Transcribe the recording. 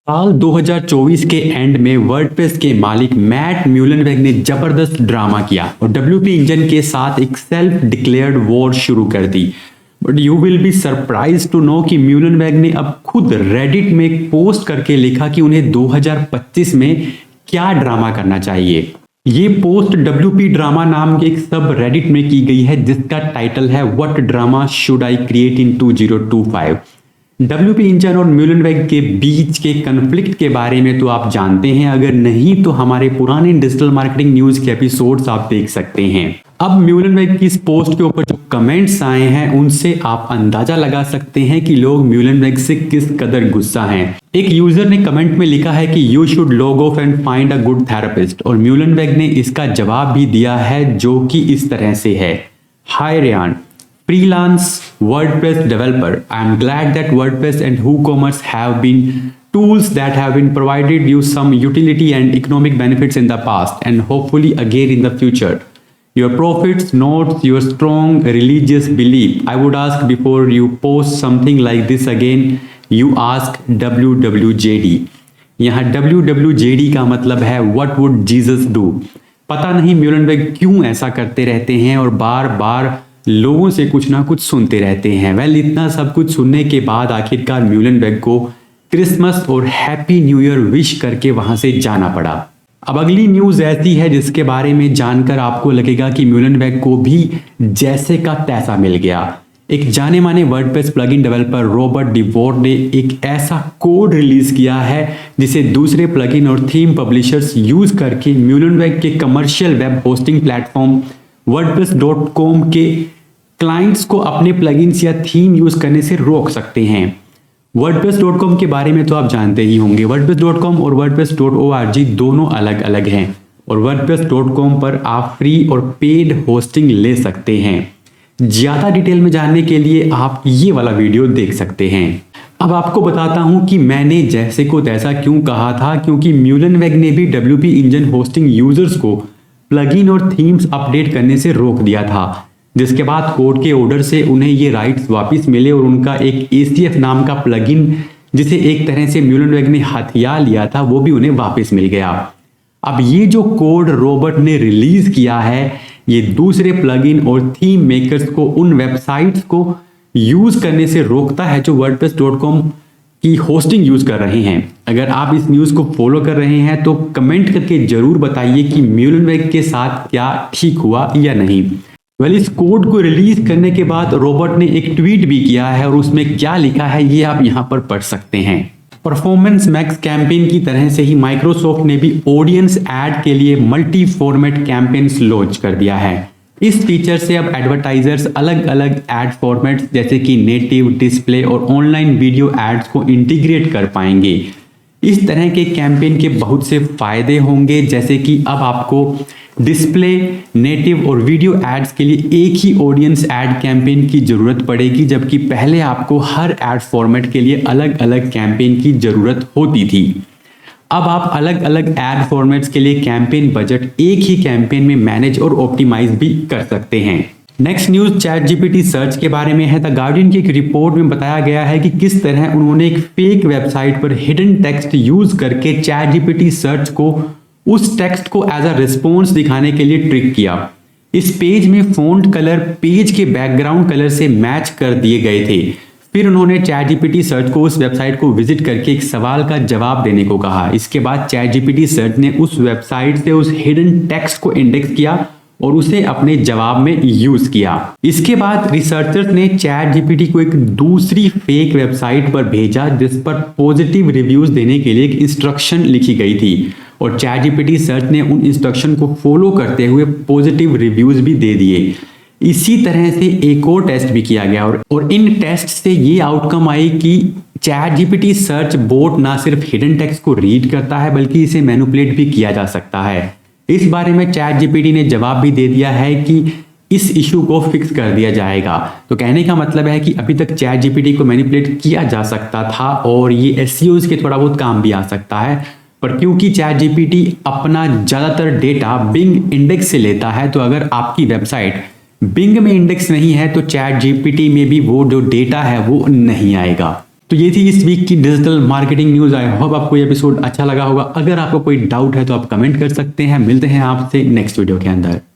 साल 2024 के एंड में वर्डप्रेस के मालिक मैट म्यूलेनवेग ने जबरदस्त ड्रामा किया और WP इंजन के साथ एक सेल्फ डिक्लेयर्ड वॉर शुरू कर दी। But you will be surprise to know कि म्यूलेनवेग ने अब खुद रेडिट में एक पोस्ट करके लिखा कि उन्हें 2025 में क्या ड्रामा करना चाहिए। ये पोस्ट WP ड्रामा नाम के एक सब रेडिट में की गई है जिसका टाइटल है what drama should I create in 2025। WP engine और म्यूलेनवेग के बीच के कन्फ्लिक्ट के बारे में तो आप जानते हैं, अगर नहीं तो हमारे पुराने डिजिटल मार्केटिंग न्यूज के एपिसोड्स आप देख सकते हैं। अब म्यूलेनवेग की इस पोस्ट के ऊपर जो कमेंट्स आए हैं उनसे आप अंदाजा लगा सकते हैं कि लोग म्यूलेनवेग से किस कदर गुस्सा हैं। एक यूजर ने कमेंट में लिखा है कि you should log of and find a good therapist, और म्यूलेनवेग ने इसका जवाब भी दिया है जो कि इस तरह से है। हाय Ryan, freelance WordPress developer. I am glad that WordPress and WooCommerce have been tools that have been provided you some utility and economic benefits in the past and hopefully again in the future. Your profits notes your strong religious belief. I would ask before you post something like this again, you ask WWJD. यहाँ WWJD का मतलब है What would Jesus do? पता नहीं म्यूलेनवेग क्यों ऐसा करते रहते हैं और बार बार लोगों से कुछ ना कुछ सुनते रहते हैं। वेल, इतना सब कुछ सुनने के बाद आखिरकार म्यूलेनवेग को क्रिसमस और हैप्पी न्यू ईयर विश करके वहां से जाना पड़ा। अब अगली न्यूज ऐसी है जिसके बारे में जानकर आपको लगेगा कि म्यूलेनवेग को भी जैसे का तैसा मिल गया। एक जाने माने WordPress plugin developer Robert devour ने एक ऐसा कोड रिलीज किया है जिसे दूसरे प्लगइन और थीम पब्लिशर्स यूज करके म्यूलेनवेग के commercial web hosting platform wordpress.com के क्लाइंट्स को अपने प्लगइन्स या थीम यूज करने से रोक सकते हैं। wordpress.com के बारे में तो आप जानते ही होंगे। wordpress.com और wordpress.org दोनों अलग अलग हैं और wordpress.com पर आप फ्री और पेड होस्टिंग ले सकते हैं। ज्यादा डिटेल में जानने के लिए आप ये वाला वीडियो देख सकते हैं। अब आपको बताता हूं कि मैंने जैसे को तैसा क्यों कहा था, क्योंकि म्यूलेनवेग ने भी WP इंजन होस्टिंग यूजर्स को प्लगइन और थीम्स अपडेट करने से रोक दिया था, जिसके बाद कोर्ट के ऑर्डर से उन्हें ये राइट्स वापस मिले और उनका एक ACF नाम का प्लगइन जिसे एक तरह से म्यूलेनवेग ने हथिया लिया था वो भी उन्हें वापस मिल गया। अब ये जो कोड रॉबर्ट ने रिलीज किया है ये दूसरे प्लगइन और थीम मेकर्स को उन वेबसाइट्स को यूज करने से रोकता है जो wordpress.com की होस्टिंग यूज कर रहे हैं। अगर आप इस न्यूज को फॉलो कर रहे हैं तो कमेंट करके जरूर बताइए कि म्यूलेनवेग के साथ क्या ठीक हुआ या नहीं। वेल, इस कोड को रिलीज करने के बाद रॉबर्ट ने एक ट्वीट भी किया है और उसमें क्या लिखा है ये आप यहां पर पढ़ सकते हैं। परफॉर्मेंस मैक्स कैंपेन की तरह से ही माइक्रोसॉफ्ट ने भी ऑडियंस एड के लिए मल्टी फॉर्मेट कैंपेन्स लॉन्च कर दिया है। इस फीचर से अब एडवर्टाइजर्स अलग अलग एड फॉर्मेट्स जैसे कि नेटिव, डिस्प्ले और ऑनलाइन वीडियो एड्स को इंटीग्रेट कर पाएंगे। इस तरह के कैंपेन के बहुत से फायदे होंगे, जैसे कि अब आपको डिस्प्ले, नेटिव और वीडियो एड्स के लिए एक ही ऑडियंस एड कैंपेन की जरूरत पड़ेगी, जबकि पहले आपको हर एड फॉर्मेट के लिए अलग अलग कैंपेन की जरूरत होती थी। अब आप अलग अलग एड फॉर्मेट्स के लिए कैंपेन बजट एक ही कैंपेन में मैनेज और ऑप्टिमाइज भी कर सकते हैं। नेक्स्ट न्यूज ChatGPT सर्च के बारे में है। द गार्डियन की एक रिपोर्ट में बताया गया है कि किस तरह उन्होंने एक फेक वेबसाइट पर हिडन टेक्स्ट यूज करके ChatGPT सर्च को उस टेक्स्ट को एज अ रिस्पॉन्स दिखाने के लिए ट्रिक किया। इस पेज में फॉन्ट कलर पेज के बैकग्राउंड कलर से मैच कर दिए गए थे। फिर उन्होंने ChatGPT सर्च को उस वेबसाइट को विजिट करके एक सवाल का जवाब देने को कहा। इसके बाद ChatGPT सर्च ने उस वेबसाइट से उस हिडन टेक्स्ट को इंडेक्स किया और उसे अपने जवाब में यूज किया। इसके बाद रिसर्चर्स ने ChatGPT को एक दूसरी फेक वेबसाइट पर भेजा जिस पर पॉजिटिव रिव्यूज देने के लिए एक इंस्ट्रक्शन लिखी गई थी और ChatGPT सर्च ने उन इंस्ट्रक्शन को फॉलो करते हुए पॉजिटिव रिव्यूज भी दे दिए। इसी तरह से एक और टेस्ट भी किया गया और इन टेस्ट से ये आउटकम आई कि ChatGPT सर्च बोट ना सिर्फ हिडन टेक्स्ट को रीड करता है बल्कि इसे मैनिपुलेट भी किया जा सकता है। इस बारे में ChatGPT ने जवाब भी दे दिया है कि इस इशू को फिक्स कर दिया जाएगा। तो कहने का मतलब है कि अभी तक ChatGPT को मैनिपुलेट किया जा सकता था और ये SEOs के थोड़ा बहुत काम भी आ सकता है, पर क्योंकि ChatGPT अपना ज़्यादातर डेटा बिंग इंडेक्स से लेता है, तो अगर आपकी वेबसाइट बिंग में इंडेक्स नहीं है तो ChatGPT में भी वो जो डेटा है वो नहीं आएगा। तो ये थी इस वीक की digital marketing news. I hope आपको ये एपिसोड अच्छा लगा होगा। अगर आपको कोई डाउट है तो आप कमेंट कर सकते हैं। मिलते हैं आपसे नेक्स्ट वीडियो के अंदर।